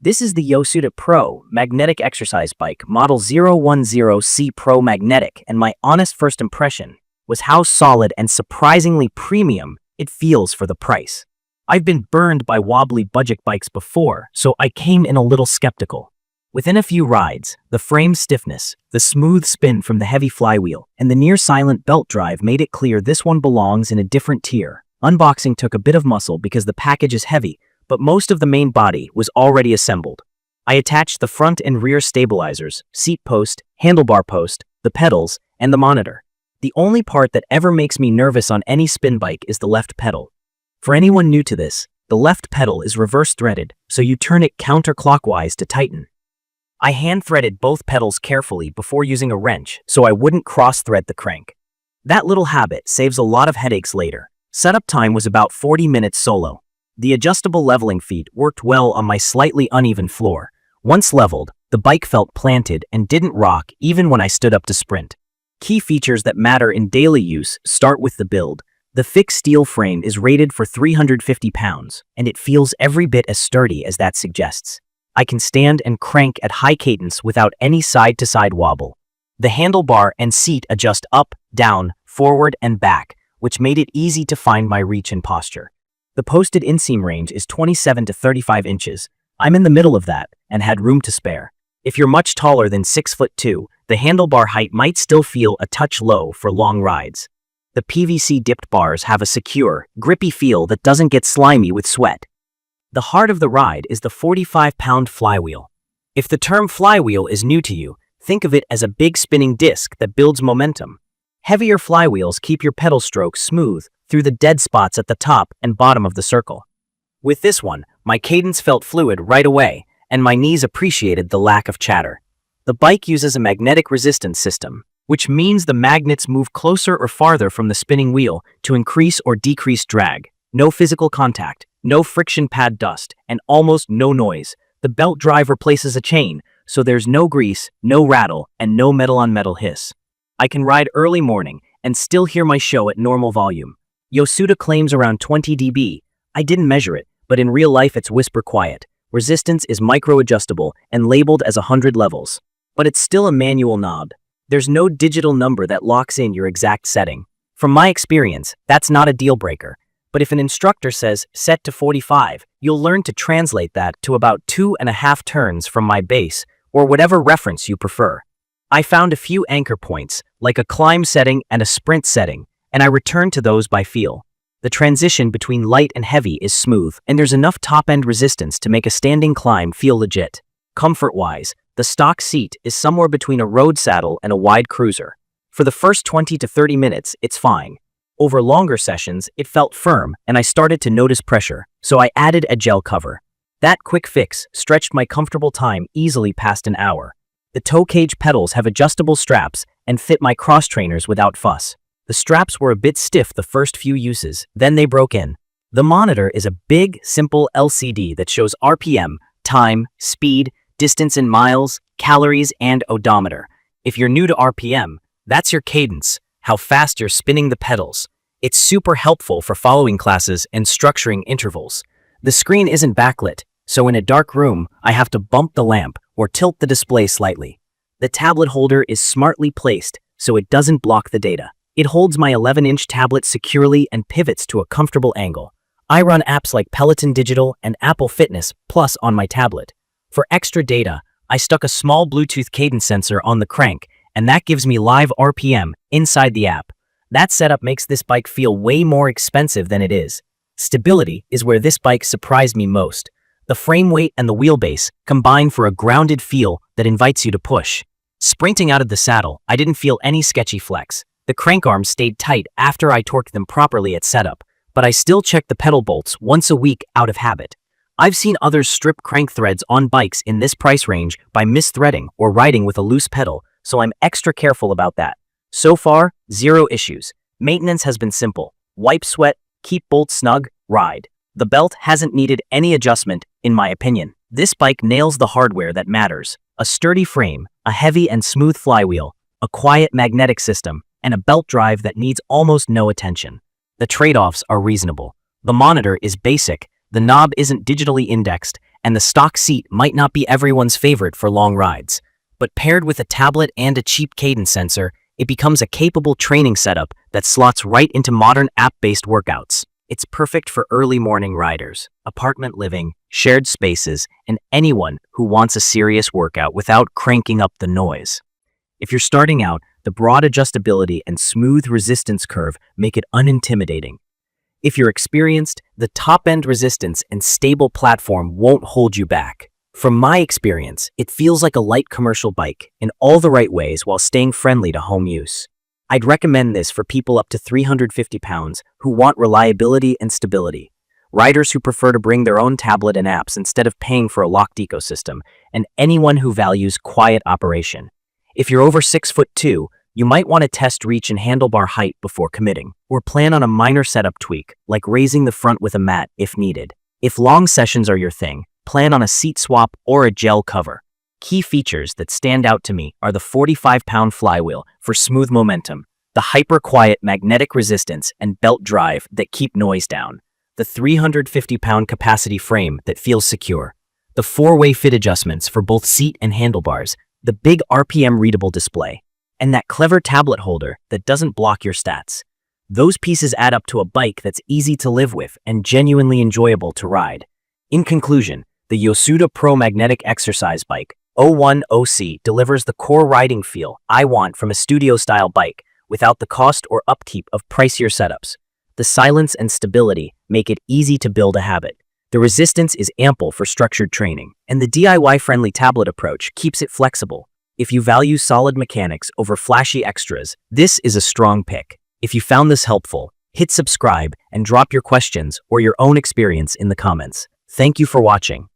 This is the Yosuda Pro Magnetic Exercise Bike Model 010C Pro Magnetic, and my honest first impression was how solid and surprisingly premium it feels for the price. I've been burned by wobbly budget bikes before, so I came in a little skeptical. Within a few rides, the frame stiffness, the smooth spin from the heavy flywheel, and the near-silent belt drive made it clear this one belongs in a different tier. Unboxing took a bit of muscle because the package is heavy, but most of the main body was already assembled. I attached the front and rear stabilizers, seat post, handlebar post, the pedals, and the monitor. The only part that ever makes me nervous on any spin bike is the left pedal. For anyone new to this, the left pedal is reverse threaded, so you turn it counterclockwise to tighten. I hand-threaded both pedals carefully before using a wrench so I wouldn't cross-thread the crank. That little habit saves a lot of headaches later. Setup time was about 40 minutes solo. The adjustable leveling feet worked well on my slightly uneven floor. Once leveled, the bike felt planted and didn't rock even when I stood up to sprint. Key features that matter in daily use start with the build. The fixed steel frame is rated for 350 pounds, and it feels every bit as sturdy as that suggests. I can stand and crank at high cadence without any side-to-side wobble. The handlebar and seat adjust up, down, forward, and back, which made it easy to find my reach and posture. The posted inseam range is 27 to 35 inches. I'm in the middle of that and had room to spare. If you're much taller than 6'2", the handlebar height might still feel a touch low for long rides. The PVC dipped bars have a secure, grippy feel that doesn't get slimy with sweat. The heart of the ride is the 45-pound flywheel. If the term flywheel is new to you, think of it as a big spinning disc that builds momentum. Heavier flywheels keep your pedal stroke smooth through the dead spots at the top and bottom of the circle. With this one, my cadence felt fluid right away, and my knees appreciated the lack of chatter. The bike uses a magnetic resistance system, which means the magnets move closer or farther from the spinning wheel to increase or decrease drag. No physical contact, no friction pad dust, and almost no noise. The belt drive replaces a chain, so there's no grease, no rattle, and no metal-on-metal hiss. I can ride early morning and still hear my show at normal volume. Yosuda claims around 20 dB. I didn't measure it, but in real life it's whisper quiet. Resistance is micro-adjustable and labeled as 100 levels. But it's still a manual knob. There's no digital number that locks in your exact setting. From my experience, that's not a deal breaker. But if an instructor says set to 45, you'll learn to translate that to about 2.5 turns from my base, or whatever reference you prefer. I found a few anchor points, like a climb setting and a sprint setting, and I returned to those by feel. The transition between light and heavy is smooth, and there's enough top-end resistance to make a standing climb feel legit. Comfort-wise, the stock seat is somewhere between a road saddle and a wide cruiser. For the first 20 to 30 minutes, it's fine. Over longer sessions, it felt firm, and I started to notice pressure, so I added a gel cover. That quick fix stretched my comfortable time easily past an hour. The toe cage pedals have adjustable straps and fit my cross trainers without fuss. The straps were a bit stiff the first few uses, then they broke in. The monitor is a big, simple LCD that shows RPM, time, speed, distance in miles, calories, and odometer. If you're new to RPM, that's your cadence, how fast you're spinning the pedals. It's super helpful for following classes and structuring intervals. The screen isn't backlit, so in a dark room, I have to bump the lamp or tilt the display slightly. The tablet holder is smartly placed, so it doesn't block the data. It holds my 11-inch tablet securely and pivots to a comfortable angle. I run apps like Peloton Digital and Apple Fitness Plus on my tablet. For extra data, I stuck a small Bluetooth cadence sensor on the crank, and that gives me live RPM inside the app. That setup makes this bike feel way more expensive than it is. Stability is where this bike surprised me most. The frame weight and the wheelbase combine for a grounded feel that invites you to push. Sprinting out of the saddle, I didn't feel any sketchy flex. The crank arms stayed tight after I torqued them properly at setup, but I still check the pedal bolts once a week out of habit. I've seen others strip crank threads on bikes in this price range by misthreading or riding with a loose pedal, so I'm extra careful about that. So far, zero issues. Maintenance has been simple. Wipe sweat, keep bolts snug, ride. The belt hasn't needed any adjustment, in my opinion. This bike nails the hardware that matters. A sturdy frame, a heavy and smooth flywheel, a quiet magnetic system, and a belt drive that needs almost no attention. The trade-offs are reasonable. The monitor is basic, the knob isn't digitally indexed, and the stock seat might not be everyone's favorite for long rides. But paired with a tablet and a cheap cadence sensor, it becomes a capable training setup that slots right into modern app-based workouts. It's perfect for early morning riders, apartment living, shared spaces, and anyone who wants a serious workout without cranking up the noise. If you're starting out, the broad adjustability and smooth resistance curve make it unintimidating. If you're experienced, the top-end resistance and stable platform won't hold you back. From my experience, it feels like a light commercial bike in all the right ways while staying friendly to home use. I'd recommend this for people up to 350 pounds who want reliability and stability, riders who prefer to bring their own tablet and apps instead of paying for a locked ecosystem, and anyone who values quiet operation. If you're over 6'2", you might want to test reach and handlebar height before committing, or plan on a minor setup tweak, like raising the front with a mat if needed. If long sessions are your thing, plan on a seat swap or a gel cover. Key features that stand out to me are the 45-pound flywheel for smooth momentum, the hyper-quiet magnetic resistance and belt drive that keep noise down, the 350-pound capacity frame that feels secure, the 4-way fit adjustments for both seat and handlebars, the big RPM-readable display, and that clever tablet holder that doesn't block your stats. Those pieces add up to a bike that's easy to live with and genuinely enjoyable to ride. In conclusion, the Yosuda Pro Magnetic Exercise Bike 010C delivers the core riding feel I want from a studio-style bike without the cost or upkeep of pricier setups. The silence and stability make it easy to build a habit. The resistance is ample for structured training, and the DIY-friendly tablet approach keeps it flexible. If you value solid mechanics over flashy extras, this is a strong pick. If you found this helpful, hit subscribe and drop your questions or your own experience in the comments. Thank you for watching.